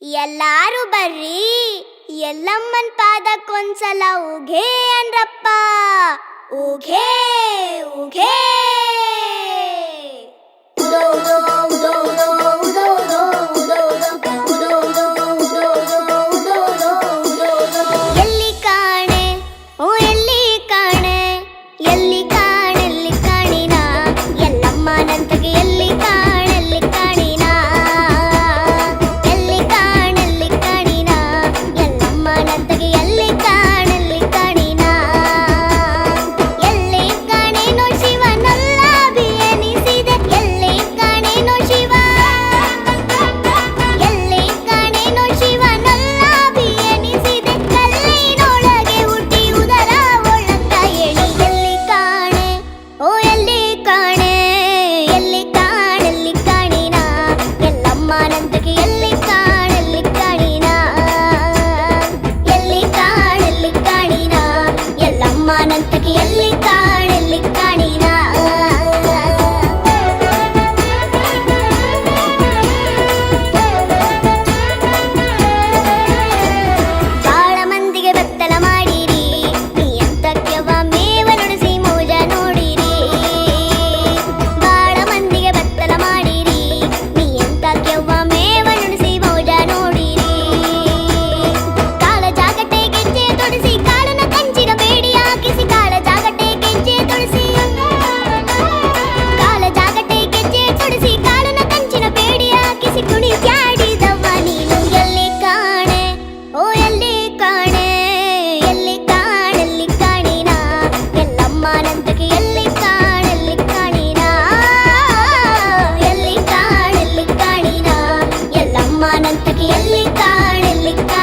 ಎಲ್ಲಾರು ಬರ್ರಿ ಎಲ್ಲಮ್ಮನ್ ಪಾದಕ್ಕೊಂದ್ಸಲ ಉಘೇ ಅನ್ರಪ್ಪ. ಉಘೇ ಉಘೇ ಉದೋ ಉದೋ ಉದೋ ಉದೋ ಉದೋ ಉದೋ ಉದೋ ಉದೋ ಉದೋ ಉದೋ ಉದೋ ಉದೋ ಉದೋ ಉದೋ. ಎಲ್ಲಿ ಕಾಣೆ ಓ ಎಲ್ಲಿ ಕಾಣೆ, ಎಲ್ಲಿ ಕಾಣೆಲ್ಲಿ ಕಾಣಿನ ಎಲ್ಲಮ್ಮನಂತಗೆ, ಎಲ್ಲಿ ಕಾಣೆಲ್ಲಿ ಕಾಣಿನ, ಎಲ್ಲಿ ಕಾಣೆಲ್ಲಿ ಕಾಣಿನ ಎಲ್ಲಮ್ಮನಂತಗೆ, ಎಲ್ಲಿ ಕಾಣೆಲ್ಲಿ ಕಾಣಿನ. ಎಲ್ಲಿ ಕಾಣೆನೋ ಶಿವನಲ್ಲ ಬಿಯನಿಸಿದೆ, ಎಲ್ಲಿ ಕಾಣೆನೋ ಶಿವ, ಎಲ್ಲಿ ಕಾಣೆನೋ ಶಿವನಲ್ಲ ಬಿಯನಿಸಿದೆ, ಕಲ್ಲಿನೊಳಗೆ ಹುಟ್ಟಿ ಉದರ ಒಳಂತ ಎಳಿ. ಎಲ್ಲಿ ಕಾಣೆ ಓ ಎಲ್ಲಿ ಕಾಣೆ, ಎಲ್ಲಿ ಕಾಣೆಲ್ಲಿ ಕಾಣಿನ ಎಲ್ಲಮ್ಮನಂತಗೆ, ಎಲ್ಲಿ ಕಾಣೆಲ್ಲಿ ಕಾಣಿನ, ಎಲ್ಲಿ ಕಾಣೆಲ್ಲಿ ಕಾಣಿನ ಎಲ್ಲಮ್ಮನಂತಗೆ, ಎಲ್ಲಿ ಕಾಣೆಲ್ಲಿ ಕಾಣಿನ. ಬಾಳ ಮಂದಿಗೆ ಬೆತ್ತಲ ಮಾಡಿರಿ, ನೀ ಎಂತಕ್ಕೆವ ಮೇವ ನುಡಿಸಿ ಮೋಜ ನೋಡಿರಿ. ಬಾಳ ಮಂದಿಗೆ ಬೆತ್ತಲ ಮಾಡಿರಿ, ನೀ ಎಂತಕ್ಕೆವ ಮೇವ ನುಡಿಸಿ ಮೋಜ ನೋಡಿರಿ. ಕಾಲ ಜಾಗಟೆ ಗೆಜ್ಜೆ ತೊಡಿಸಿ ಕಾಲನ ಕಂಚಿನ ಬೇಡಿ ಹಾಕಿಸಿ, ಕಾಲ ಜಾಗಟೆ ಗೆಜ್ಜೆ ತೊಡಿಸಿ, ಕಾಲ ಜಾಗಟೆ ಗೆಜ್ಜೆ ತೊಡಿಸಿ ಕಾಲನ ಕಂಚಿನ ಬೇಡಿ ಹಾಕಿಸಿ, ಕುಣಿ ಕ್ಯಾಡಿದವ್ವ ನೀನು. ಎಲ್ಲಿ ಕಾಣೆ ಓ ಎಲ್ಲಿ ಕಾಣೆ, ಎಲ್ಲಿ ಕಾಣೆಲ್ಲಿ ಕಾಣಿನ ಎಲ್ಲಮ್ಮನಂತಗೆ, ಎಲ್ಲಿ ಕಾಣೆಲ್ಲಿ ಕಾಣಿನ, ಎಲ್ಲಿ ಕಾಣೆಲ್ಲಿ ಕಾಣಿನ ಎಲ್ಲಮ್ಮನಂತಗೆ, ಎಲ್ಲಿ ಕಾಣೆಲ್ಲಿ ಕಾಣಿನ.